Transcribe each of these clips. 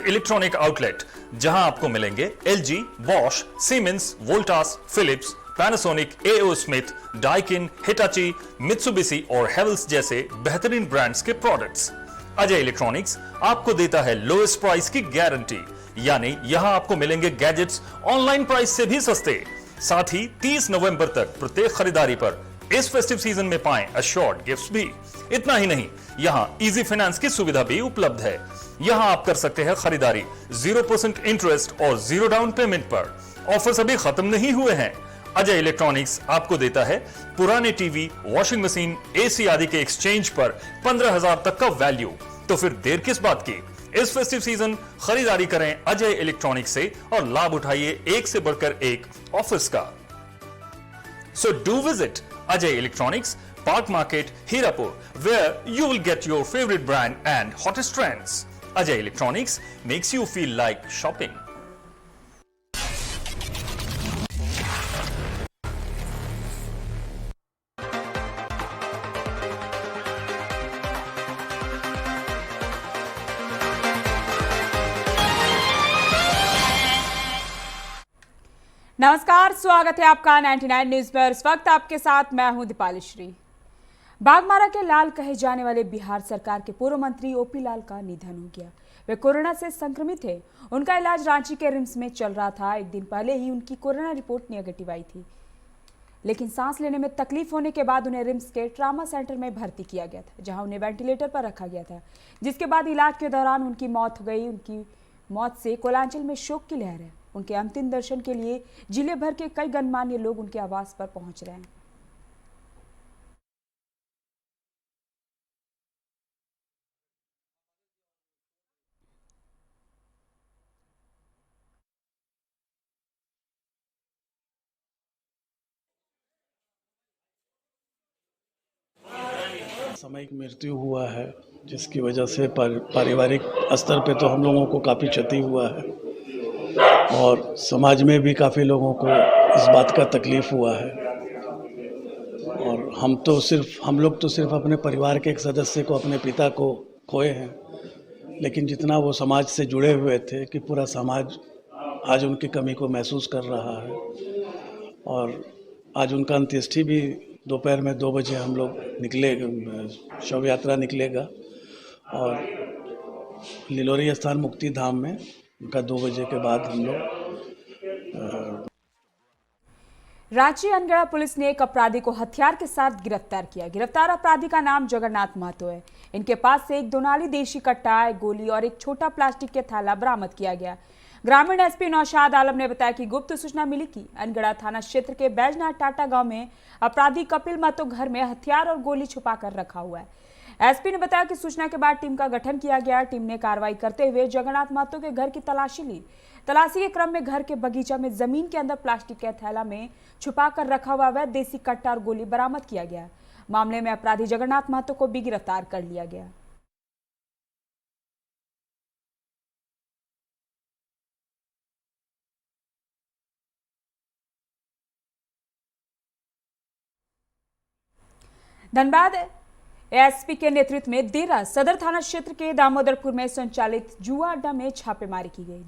Electronic outlet जहां आपको मिलेंगे LG, Bosch, Siemens, Voltas, Philips, Panasonic, AO Smith, Daikin, Hitachi, Mitsubishi और हेवल्स जैसे बेहतरीन ब्रांड्स के प्रोडक्ट्स। अजय इलेक्ट्रॉनिक्स आपको देता है लोएस्ट प्राइस की गारंटी, यानी यहां आपको मिलेंगे गैजेट्स ऑनलाइन प्राइस से भी सस्ते। साथ ही 30 नवंबर तक प्रत्येक खरीदारी पर इस फेस्टिव सीजन में पाएं अश्योर्ड गिफ्ट्स भी। इतना ही नहीं, यहां इजी फाइनेंस की सुविधा भी उपलब्ध है। यहां आप कर सकते हैं खरीदारी 0% इंटरेस्ट और 0 डाउन पेमेंट पर। ऑफर्स अभी खत्म नहीं हुए हैं। अजय इलेक्ट्रॉनिक्स आपको देता है पुराने टीवी, वॉशिंग मशीन, एसी आदि के एक्सचेंज पर 15,000 तक का वैल्यू। तो फिर देर किस बात की, इस फेस्टिव सीजन खरीदारी करें अजय इलेक्ट्रॉनिक्स से और लाभ उठाइए एक से बढ़कर एक ऑफर्स का। So do visit Ajay Electronics, Park Market, Hirapur, where you will get your favorite brand and hottest trends. Ajay Electronics makes you feel like shopping. नमस्कार, स्वागत है आपका 99 न्यूज पर। इस वक्त आपके साथ मैं हूं दीपाली श्री। बाघमारा के लाल कहे जाने वाले बिहार सरकार के पूर्व मंत्री ओपी लाल का निधन हो गया। वे कोरोना से संक्रमित थे। उनका इलाज रांची के रिम्स में चल रहा था। एक दिन पहले ही उनकी कोरोना रिपोर्ट नेगेटिव आई थी, लेकिन सांस लेने में तकलीफ होने के बाद उन्हें रिम्स के ट्रामा सेंटर में भर्ती किया गया था, जहां उन्हें वेंटिलेटर पर रखा गया था, जिसके बाद इलाज के दौरान उनकी मौत हो गई। उनकी मौत से कोलांचल में शोक की लहर है। उनके अंतिम दर्शन के लिए जिले भर के कई गणमान्य लोग उनके आवास पर पहुंच रहे हैं। सामयिक मृत्यु हुआ है, जिसकी वजह से पारिवारिक स्तर पे तो हम लोगों को काफ़ी क्षति हुआ है और समाज में भी काफ़ी लोगों को इस बात का तकलीफ़ हुआ है। और हम लोग तो सिर्फ अपने परिवार के एक सदस्य को, अपने पिता को खोए हैं, लेकिन जितना वो समाज से जुड़े हुए थे कि पूरा समाज आज उनकी कमी को महसूस कर रहा है। और आज उनका अंत्येष्टि भी दोपहर में 2 बजे हम लोग शव यात्रा निकलेगा और लिलोरी स्थान मुक्ति धाम में उनका 2 बजे के बाद हम लोग। रांची अनगढ़ा पुलिस ने एक अपराधी को हथियार के साथ गिरफ्तार किया। गिरफ्तार अपराधी का नाम जगन्नाथ महतो है। इनके पास से एक दोनाली देशी कट्टा, एक गोली और एक छोटा प्लास्टिक के थैला बरामद किया गया। ग्रामीण एसपी नौशाद आलम ने बताया कि गुप्त सूचना मिली कि अनगढ़ा थाना क्षेत्र के बैजनाथ टाटा गांव में अपराधी कपिल महतो घर में हथियार और गोली छुपा कर रखा हुआ है। एसपी ने बताया कि सूचना के बाद टीम का गठन किया गया। टीम ने कार्रवाई करते हुए जगन्नाथ महतो के घर की तलाशी ली। तलाशी के क्रम में घर के बगीचा में जमीन के अंदर प्लास्टिक के थैला में छुपा कर रखा हुआ अवैध देसी कट्टा और गोली बरामद किया गया। मामले में अपराधी जगन्नाथ महतो को भी गिरफ्तार कर लिया गया। धनबाद एएसपी के नेतृत्व में देर रात सदर थाना क्षेत्र के दामोदरपुर में संचालित जुआ अड्डा में छापेमारी की गई,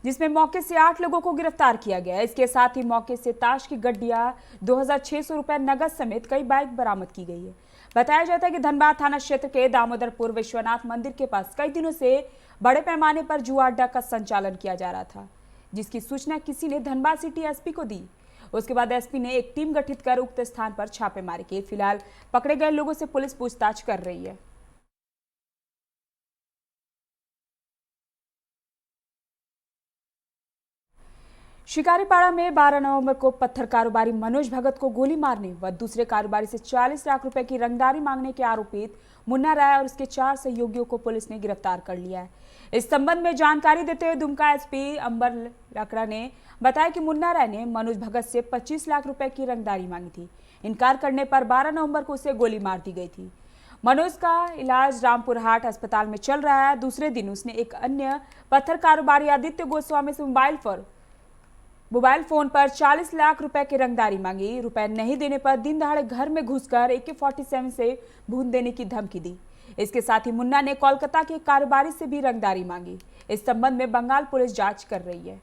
जिसमें मौके से 8 लोगों को गिरफ्तार किया गया। इसके साथ ही मौके से ताश की गड्डियां, 2,600 रुपए नगद समेत कई बाइक बरामद की गई है। बताया जाता है कि धनबाद थाना क्षेत्र के दामोदरपुर विश्वनाथ मंदिर के पास कई दिनों से बड़े पैमाने पर जुआ अड्डा का संचालन किया जा रहा था, जिसकी सूचना किसी ने धनबाद सिटी एसपी को दी। उसके बाद एसपी ने एक टीम गठित कर उक्त स्थान पर छापेमारी की। फिलहाल पकड़े गए लोगों से पुलिस पूछताछ कर रही है। शिकारीपाड़ा में 12 नवंबर को पत्थर कारोबारी मनोज भगत को गोली मारने व दूसरे कारोबारी से 40 लाख रुपए की रंगदारी मांगने के आरोपित मुन्ना राय और उसके 4 सहयोगियों को पुलिस ने गिरफ्तार कर लिया है। इस संबंध में जानकारी देते हुए दुमका एसपी अंबर लकड़ा ने बताया कि मुन्ना राय ने मनोज भगत से 25 लाख रुपए की रंगदारी मांगी थी। इनकार करने पर 12 नवंबर को उसे गोली मार दी गई थी। मनोज का इलाज रामपुर हाट अस्पताल में चल रहा है। दूसरे दिन उसने एक अन्य पत्थर कारोबारी आदित्य गोस्वामी से मोबाइल फोन पर 40 लाख रुपए की रंगदारी मांगी। रुपए नहीं देने पर दिन दहाड़े घर में घुसकर AK-47 से भून देने की धमकी दी। इसके साथ ही मुन्ना ने कोलकाता के कारोबारी से भी रंगदारी मांगी। इस संबंध में बंगाल पुलिस जांच कर रही है।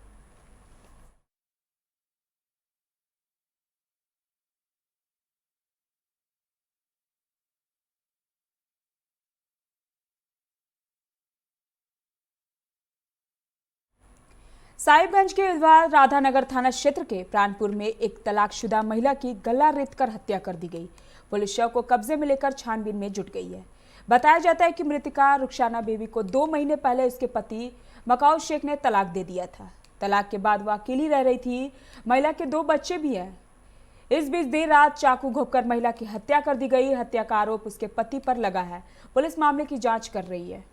साहिबगंज के राधानगर थाना क्षेत्र के प्राणपुर में एक तलाकशुदा महिला की गला रेतकर हत्या कर दी गई। पुलिस शव को कब्जे में लेकर छानबीन में जुट गई है। बताया जाता है कि मृतका रुखसाना बेबी को 2 महीने पहले उसके पति मकाऊ शेख ने तलाक दे दिया था। तलाक के बाद वह अकेली रह रही थी। महिला के 2 बच्चे भी हैं। इस बीच देर रात चाकू घोंपकर महिला की हत्या कर दी गई। हत्या का आरोप उसके पति पर लगा है। पुलिस मामले की जांच कर रही है।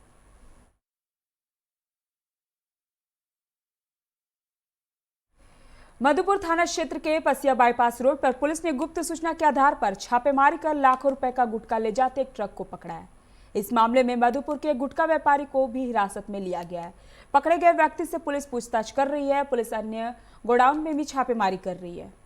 मधुपुर थाना क्षेत्र के पसिया बाईपास रोड पर पुलिस ने गुप्त सूचना के आधार पर छापेमारी कर लाखों रुपए का गुटखा ले जाते एक ट्रक को पकड़ा है। इस मामले में मधुपुर के गुटखा व्यापारी को भी हिरासत में लिया गया है। पकड़े गए व्यक्ति से पुलिस पूछताछ कर रही है। पुलिस अन्य गोडाउन में भी छापेमारी कर रही है।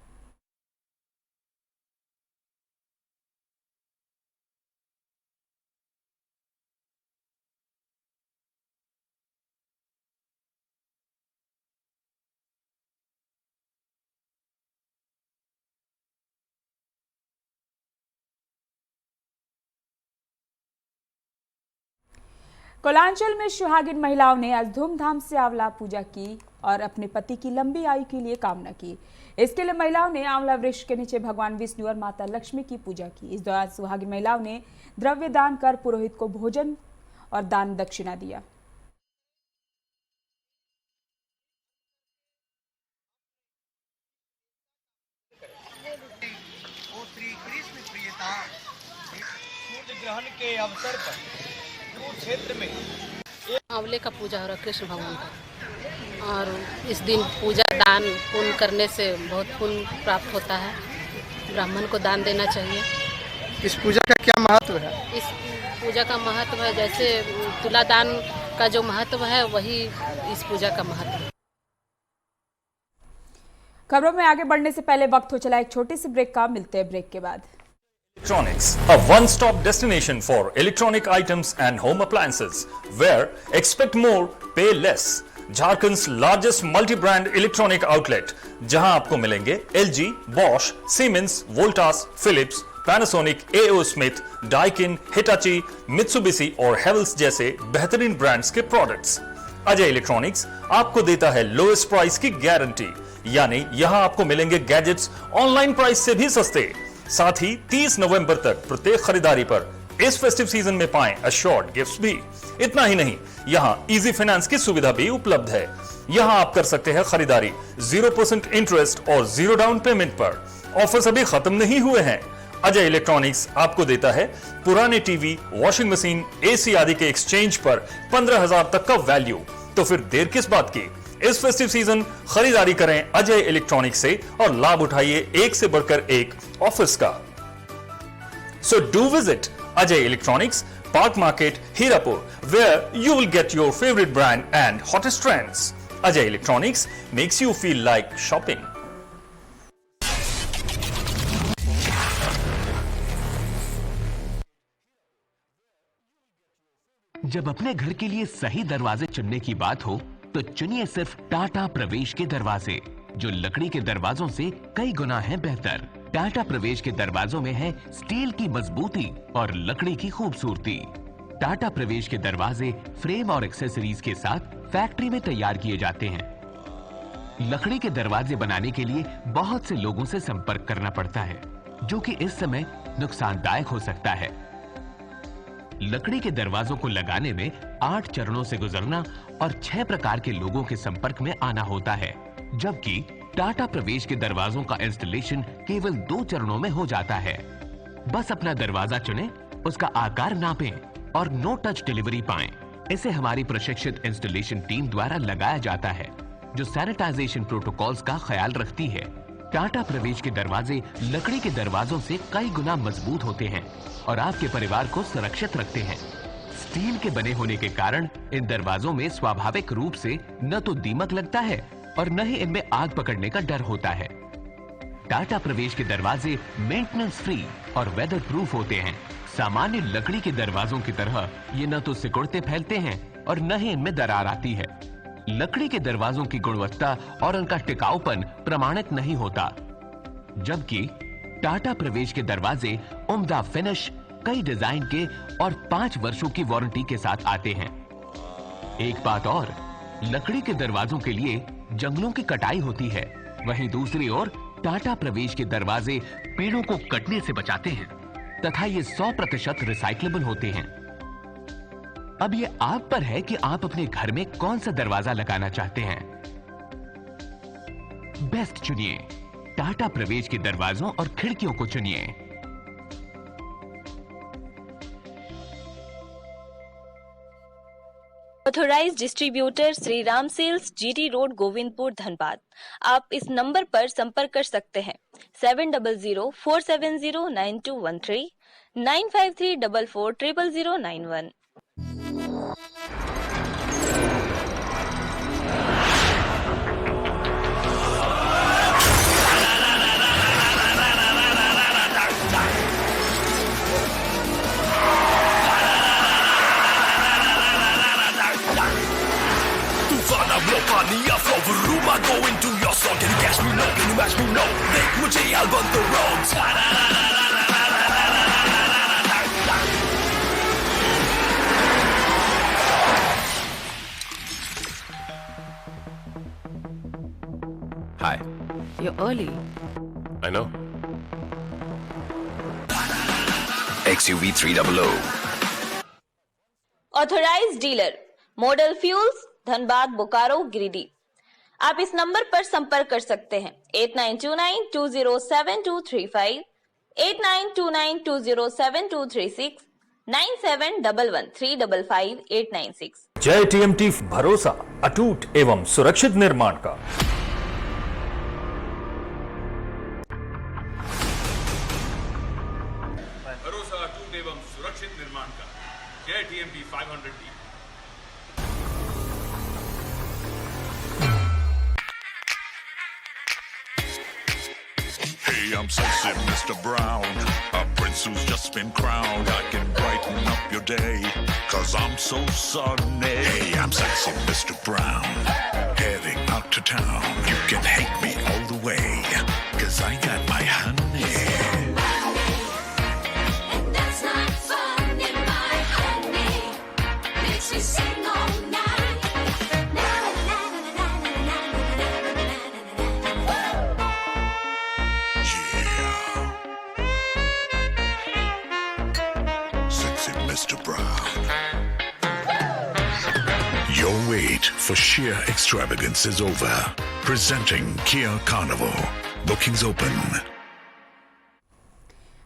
कोलांचल में सुहागिन महिलाओं ने आज धूमधाम से आंवला पूजा की और अपने पति की लंबी आयु के लिए कामना की। इसके लिए महिलाओं ने आंवला वृक्ष के नीचे भगवान विष्णु और माता लक्ष्मी की पूजा की। इस दौरान सुहागिन महिलाओं ने द्रव्य दान कर पुरोहित को भोजन और दान दक्षिणा दिया। ग्रहण के अवसर पर क्षेत्र में आंवले का पूजा हो रहा है कृष्ण भगवान का, और इस दिन पूजा दान पुण्य करने से बहुत पुण्य प्राप्त होता है। ब्राह्मण को दान देना चाहिए। इस पूजा का क्या महत्व है? इस पूजा का महत्व है, जैसे तुला दान का जो महत्व है वही इस पूजा का महत्व है। खबरों में आगे बढ़ने से पहले वक्त हो चला एक छोटी सी ब्रेक का। मिलते हैं ब्रेक के बाद। Electronics, a one-stop destination for electronic items and home appliances, where expect more, pay less. Jharkhand's largest multi-brand electronic outlet, जहां आपको मिलेंगे LG, Bosch, Siemens, Voltas, Philips, Panasonic, A.O. Smith, Daikin, Hitachi, Mitsubishi और Havells जैसे बेहतरीन brands के products. Ajay electronics आपको देता है लोएस्ट प्राइस की गारंटी, यानी यहां आपको मिलेंगे गैजेट्स ऑनलाइन प्राइस से भी सस्ते। साथ ही 30 नवंबर तक प्रत्येक खरीदारी पर इस फेस्टिव सीजन में पाएं अश्योर्ड गिफ्ट्स भी। इतना ही नहीं, यहां इजी फाइनेंस की सुविधा भी उपलब्ध है। यहां आप कर सकते हैं खरीदारी 0% इंटरेस्ट और 0 डाउन पेमेंट पर। ऑफर्स अभी खत्म नहीं हुए हैं। अजय इलेक्ट्रॉनिक्स आपको देता है पुराने टीवी, वॉशिंग मशीन, एसी आदि के एक्सचेंज पर 15,000 तक का वैल्यू। तो फिर देर किस बात की? इस फेस्टिव सीजन खरीदारी करें अजय इलेक्ट्रॉनिक्स से और लाभ उठाइए एक से बढ़कर एक ऑफर्स का। So do visit Ajay electronics, park market, Hirapur, where you will get your favorite brand and hottest trends. Ajay Electronics makes you feel like shopping. जब अपने घर के लिए सही दरवाजे चुनने की बात हो तो चुनिए सिर्फ टाटा प्रवेश के दरवाजे, जो लकड़ी के दरवाजों से कई गुना है बेहतर। टाटा प्रवेश के दरवाजों में है स्टील की मजबूती और लकड़ी की खूबसूरती। टाटा प्रवेश के दरवाजे फ्रेम और एक्सेसरीज के साथ फैक्ट्री में तैयार किए जाते हैं। लकड़ी के दरवाजे बनाने के लिए बहुत से लोगों से संपर्क करना पड़ता है, जो कि इस समय नुकसानदायक हो सकता है। लकड़ी के दरवाजों को लगाने में 8 चरणों से गुजरना और 6 प्रकार के लोगों के संपर्क में आना होता है, जबकि टाटा प्रवेश के दरवाजों का इंस्टॉलेशन केवल 2 चरणों में हो जाता है। बस अपना दरवाजा चुनें, उसका आकार नापें और नो टच डिलीवरी पाएं। इसे हमारी प्रशिक्षित इंस्टॉलेशन टीम द्वारा लगाया जाता है, जो सैनिटाइजेशन प्रोटोकॉल्स का ख्याल रखती है। टाटा प्रवेश के दरवाजे लकड़ी के दरवाजों से कई गुना मजबूत होते हैं और आपके परिवार को सुरक्षित रखते हैं। स्टील के बने होने के कारण इन दरवाजों में स्वाभाविक रूप से न तो दीमक लगता है और न ही इनमें आग पकड़ने का डर होता है। टाटा प्रवेश के दरवाजे मेंटेनेंस फ्री और वेदर प्रूफ होते हैं। सामान्य लकड़ी के दरवाजों की तरह ये न तो सिकुड़ते फैलते हैं और न ही इनमें दरार आती है। लकड़ी के दरवाजों की गुणवत्ता और उनका टिकाऊपन प्रमाणित नहीं होता, जबकि टाटा प्रवेश के दरवाजे उम्दा फिनिश, कई डिजाइन के और 5 वर्षों की वारंटी के साथ आते हैं। एक बात और, लकड़ी के दरवाजों के लिए जंगलों की कटाई होती है, वहीं दूसरी ओर टाटा प्रवेश के दरवाजे पेड़ों को कटने से बचाते हैं तथा ये 100% रिसाइक्लेबल होते हैं। अब ये आप पर है कि आप अपने घर में कौन सा दरवाजा लगाना चाहते हैं। बेस्ट चुनिए, टाटा प्रवेश के दरवाजों और खिड़कियों को चुनिए। Authorised distributor Shri Ram sales, GT road, Govindpur, Dhanbad. आप इस नंबर पर संपर्क कर सकते हैं 7004709213 9534400091। Mania flow room, I go into your soul. Can you catch me? No. Can you match me? No. Make मुझे album the wrongs. Hi. You're early. I know. XUV 300. Authorised dealer model fuels, Dhanbad, Bokaro, Giridih. आप इस number पर संपर्क कर सकते हैं 8929207235, 8929207236, 9711355896। जय TMT, भरोसा अटूट एवं सुरक्षित निर्माण का। भरोसा अटूट एवं सुरक्षित निर्माण का। जय TMT 500D। Hey, I'm sexy Mr. Brown, a prince who's just been crowned. I can brighten up your day, 'cause I'm so sunny. Hey, I'm sexy Mr. Brown, heading out to town. You can hate me all the way, 'cause I got my honey. And that's not funny, my honey makes me sing all night. Na na na na na na na na na na. Sexy Mr. Brown. Your wait for sheer extravagance is over. Presenting Kia Carnival. Bookings open.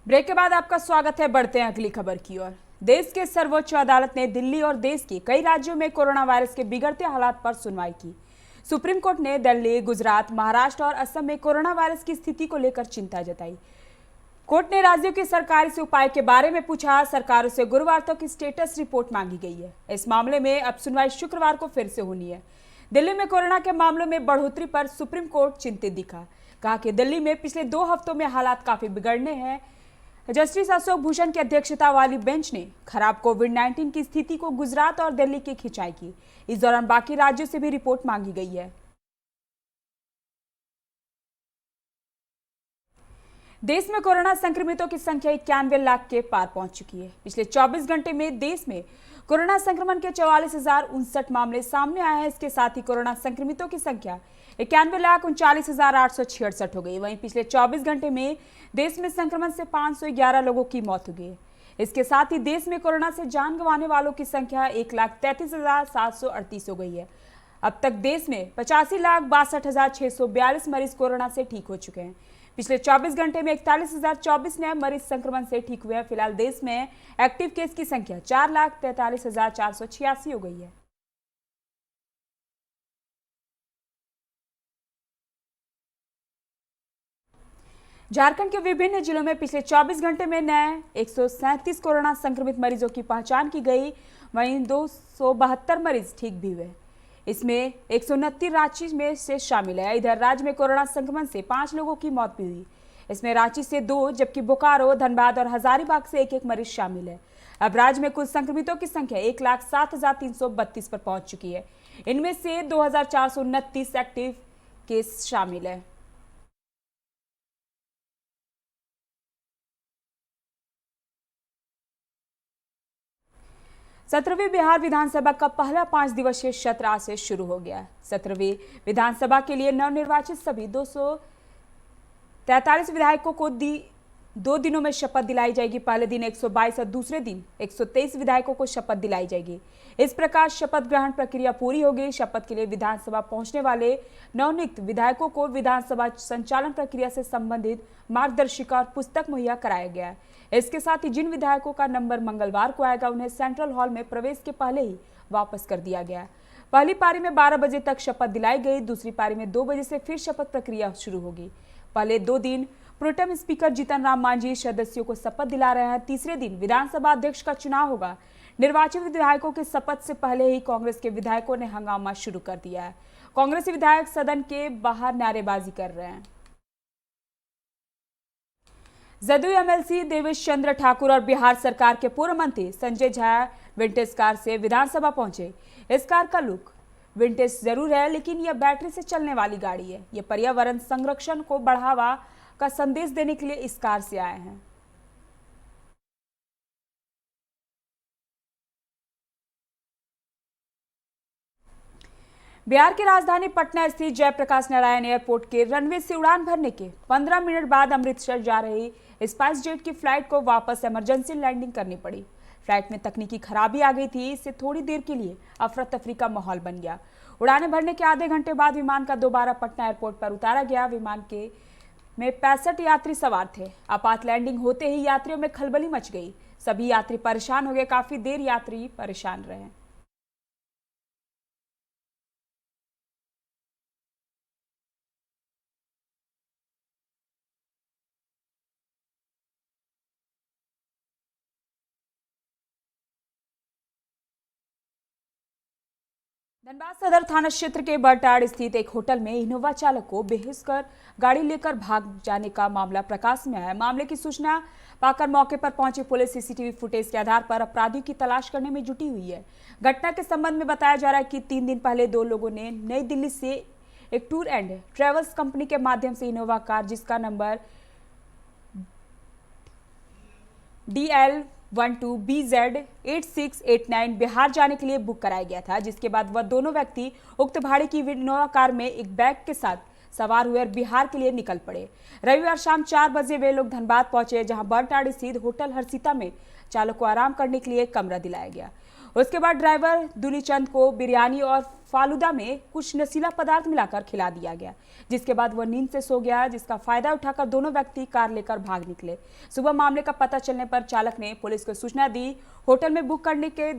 Break के बाद आपका स्वागत है। बढ़ते हैं अगली खबर की ओर। देश के सर्वोच्च अदालत ने दिल्ली और देश के कई राज्यों में कोरोना वायरस के बिगड़ते हालात पर सुनवाई की। सुप्रीम कोर्ट ने दिल्ली, गुजरात, महाराष्ट्र और असम में कोरोना वायरस की स्थिति को लेकर चिंता जताई। कोर्ट ने राज्यों की सरकार से उपाय के बारे में पूछा। सरकारों से गुरुवार तक की स्टेटस रिपोर्ट मांगी गई है। इस मामले में अब सुनवाई शुक्रवार को फिर से होनी है। दिल्ली में कोरोना के मामलों में बढ़ोतरी पर सुप्रीम कोर्ट चिंतित दिखा। कहा कि दिल्ली में पिछले 2 हफ्तों में हालात काफी बिगड़ने हैं। जस्टिस अशोक भूषण की अध्यक्षता वाली बेंच ने खराब कोविड-19 की स्थिति को गुजरात और दिल्ली की खिंचाई की। इस दौरान बाकी राज्यों से भी रिपोर्ट मांगी गई है। देश में कोरोना संक्रमितों की संख्या 91 लाख के पार पहुंच चुकी है। पिछले 24 घंटे में देश में कोरोना संक्रमण के 44,059 मामले सामने आए हैं। इसके साथ ही कोरोना संक्रमितों की संख्या 91,39,866 हो गई। वहीं पिछले 24 घंटे में देश में संक्रमण से 511 लोगों की मौत हो गई है। इसके साथ ही देश में कोरोना से जान गंवाने वालों की संख्या 1,33,738 हो गई है। अब तक देश में 85,62,642 मरीज कोरोना से ठीक हो चुके हैं। पिछले 24 घंटे में 41,024 नए मरीज संक्रमण से ठीक हुए हैं। फिलहाल देश में एक्टिव केस की संख्या 4,43,486 हो गई है। झारखंड के विभिन्न जिलों में पिछले 24 घंटे में नए 137 कोरोना संक्रमित मरीजों की पहचान की गई। वहीं 272 मरीज ठीक भी हुए। इसमें 129 रांची में से शामिल है। इधर राज्य में कोरोना संक्रमण से 5 लोगों की मौत भी हुई। इसमें रांची से 2, जबकि बोकारो, धनबाद और हजारीबाग से 1-1 मरीज शामिल है। अब राज्य में कुल संक्रमितों की संख्या 1,07,332 पर पहुंच चुकी है। इनमें से 2,429 एक्टिव केस शामिल है। सत्रहवीं बिहार विधानसभा का पहला 5 दिवसीय सत्र आज से शुरू हो गया। 17वीं विधानसभा के लिए नवनिर्वाचित सभी 243 विधायकों को 2 दिनों में शपथ दिलाई जाएगी। पहले दिन 122 और दूसरे दिन 123 विधायकों को शपथ दिलाई जाएगी। इस प्रकार शपथ ग्रहण प्रक्रिया पूरी हो गई। शपथ के लिए विधानसभा पहुंचने वाले नवनियुक्त विधायकों को विधानसभा संचालन प्रक्रिया से संबंधित मार्गदर्शिका और पुस्तक मुहैया कराया गया है। इसके साथ ही जिन विधायकों का नंबर मंगलवार को आएगा उन्हें सेंट्रल हॉल में प्रवेश के पहले ही वापस कर दिया गया। पहली पारी में 12 बजे तक शपथ दिलाई गई। दूसरी पारी में 2 बजे से फिर शपथ प्रक्रिया शुरू होगी। पहले 2 दिन प्रोटेम स्पीकर जीतन राम मांझी सदस्यों को शपथ दिला रहे हैं। तीसरे दिन विधानसभा अध्यक्ष का चुनाव होगा। निर्वाचित विधायकों के शपथ से पहले ही कांग्रेस के विधायकों ने हंगामा शुरू कर दिया है। कांग्रेसी विधायक सदन के बाहर नारेबाजी कर रहे हैं। जदयू एमएलसी देवेश चंद्र ठाकुर और बिहार सरकार के पूर्व मंत्री संजय झा विंटेज कार से विधानसभा पहुंचे। इस कार का लुक विंटेज जरूर है, लेकिन यह बैटरी से चलने वाली गाड़ी है। यह पर्यावरण संरक्षण को बढ़ावा का संदेश देने के लिए इस कार से आए हैं। बिहार की राजधानी पटना स्थित जयप्रकाश नारायण एयरपोर्ट के रनवे से उड़ान भरने के 15 मिनट बाद अमृतसर जा रही स्पाइस जेट की फ्लाइट को वापस इमरजेंसी लैंडिंग करनी पड़ी। फ्लाइट में तकनीकी खराबी आ गई थी। इससे थोड़ी देर के लिए अफरा तफरी का माहौल बन गया। उड़ानें भरने के आधे घंटे बाद विमान का दोबारा पटना एयरपोर्ट पर उतारा गया। विमान में 65 यात्री सवार थे। आपात लैंडिंग होते ही यात्रियों में खलबली मच गई। सभी यात्री परेशान हो गए। काफी देर यात्री परेशान रहे। धनबाद सदर थाना क्षेत्र के बरटाड़ स्थित एक होटल में इनोवा चालक को बेहोश कर गाड़ी लेकर भाग जाने का मामला प्रकाश में आया। मामले की सूचना पाकर मौके पर पहुंची पुलिस सीसीटीवी फुटेज के आधार पर अपराधियों की तलाश करने में जुटी हुई है। घटना के संबंध में बताया जा रहा है कि 3 दिन पहले 2 लोगों ने नई दिल्ली से एक टूर एंड ट्रेवल्स कंपनी के माध्यम से इनोवा कार जिसका नंबर DL12BZ8689 बिहार जाने के लिए बुक कराया गया था, जिसके बाद वह दोनों व्यक्ति उक्त भाड़े की इनोवा कार में एक बैग के साथ सवार हुए और बिहार के लिए निकल पड़े। रविवार शाम 4 बजे वे लोग धनबाद पहुंचे, जहां बरटाड़ स्थित होटल हर्षिता में चालक को आराम करने के लिए कमरा दिलाया गया। उसके बाद ड्राइवर दुलीचंद को बिरयानी और फालूदा में कुछ नशीला पदार्थ मिलाकर खिला दिया गया, जिसके बाद वह नींद से सो गया, जिसका फायदा उठाकर दोनों व्यक्ति कार लेकर भाग निकले। सुबह मामले का पता चलने पर चालक ने पुलिस को सूचना दी। होटल में बुक करने के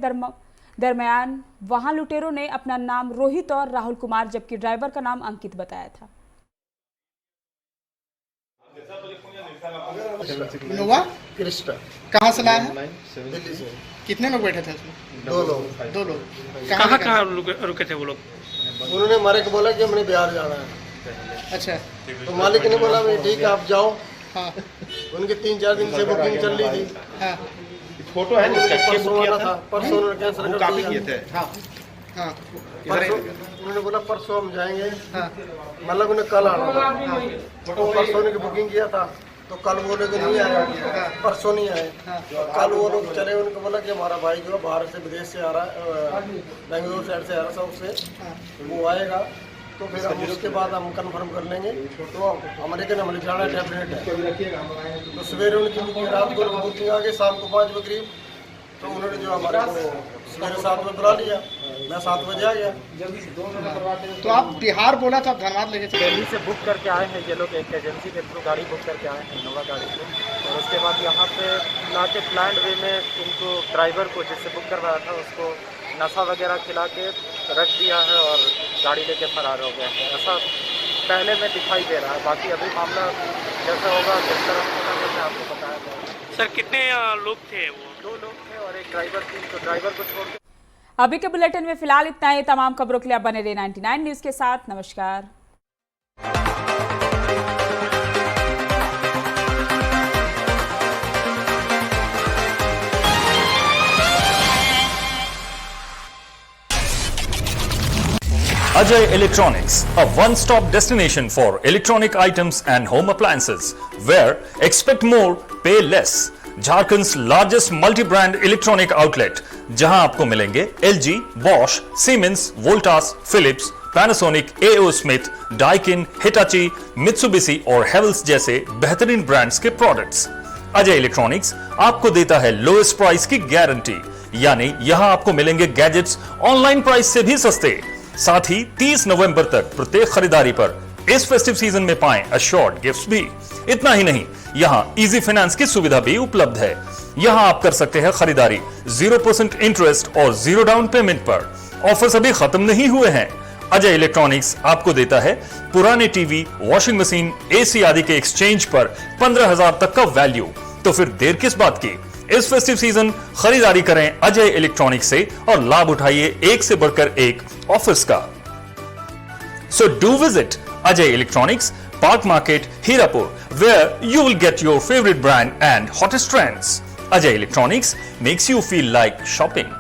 दरमियान वहां लुटेरों ने अपना नाम रोहित और राहुल कुमार जबकि ड्राइवर का नाम अंकित बताया था। इनोवा क्रिस्टा कहाँ से लाया है? दिल्ली से। कितने लोग बैठे थे उसमें? 2 लोग। कहाँ रुके थे वो लोग? उन्होंने हमारे को बोला कि हमने बिहार जाना है। अच्छा। तो मालिक ने बोला भाई ठीक है आप जाओ। हाँ। उनके 3-4 दिन से बुकिंग चल रही थी। हाँ। फोटो है परसों उन्होंने कैंसिल कर दिया। हाँ। उन्होंने बोला परसों हम जाएंगे। हाँ। मतलब उन्हें कल आना था। तो परसों ने बुकिंग किया था तो कल वो लोग नहीं आए, परसों नहीं आए। कल वो लोग चले, उनको बोला कि हमारा भाई जो है बाहर से विदेश से आ रहा है, बेंगलुरु साइड से आ रहा है, उससे वो आएगा तो फिर हम उसके बाद हम कंफर्म कर लेंगे। तो अमेरिकन हमें जाना डेफिनेट है। तो सवेरे उनकी बुकिंग, रात को बुकिंग आ गई, शाम को 5 बजे करीब। तो उन्होंने जो हमारे को सवेरे 7 बजे बुला लिया, मैं 7 बजे आ गया। तो आप बिहार बोला था, धनबाद लेके दिल्ली से बुक करके आए हैं ये लोग, एक एजेंसी के थ्रू गाड़ी बुक करके आए हैं इनोवा गाड़ी से। और उसके बाद यहाँ पे लाके प्लान वे में उनको ड्राइवर को जिससे बुक करवाया था उसको नशा वगैरह खिला के रख दिया है और गाड़ी लेके फरार हो गया है। ऐसा पहले में दिखाई दे रहा है। बाकी अभी मामला जैसा होगा जिस तरह से आपको बताया गया। सर कितने लोग थे? वो 2 लोग थे और एक ड्राइवर थी। तो ड्राइवर को छोड़ के अभी के बुलेटिन में फिलहाल इतना ही। तमाम खबरों के लिए बने रहे 99 न्यूज के साथ। नमस्कार। Ajay Electronics, a one-stop destination for electronic items and home appliances, where expect more, pay less. Jharkhand's largest multi brand electronic outlet, जहां आपको मिलेंगे LG, Bosch, Siemens, Voltas, Philips, Panasonic, A.O. Smith, Daikin, Hitachi, Mitsubishi और Havells जैसे बेहतरीन brands के products. Ajay electronics आपको देता है लोएस्ट प्राइस की गारंटी, यानी यहां आपको मिलेंगे गैजेट्स ऑनलाइन प्राइस से भी सस्ते। साथ ही 30 नवंबर तक प्रत्येक खरीदारी पर इस फेस्टिव सीजन में पाएं अश्योर्ड गिफ्ट्स भी। इतना ही नहीं, यहां इजी फाइनेंस की सुविधा भी उपलब्ध है। यहां आप कर सकते हैं खरीदारी 0% इंटरेस्ट और 0 डाउन पेमेंट पर। ऑफर्स अभी खत्म नहीं हुए हैं। अजय इलेक्ट्रॉनिक्स आपको देता है पुराने टीवी, वॉशिंग मशीन, एसी आदि के एक्सचेंज पर 15,000 तक का वैल्यू। तो फिर देर किस बात की, इस फेस्टिव सीजन खरीदारी करें अजय इलेक्ट्रॉनिक्स से और लाभ उठाइए एक से बढ़कर एक ऑफर्स का। So do visit Ajay Electronics, Park Market, Hirapur, where you will get your favorite brand and hottest trends. Ajay Electronics makes you feel like shopping.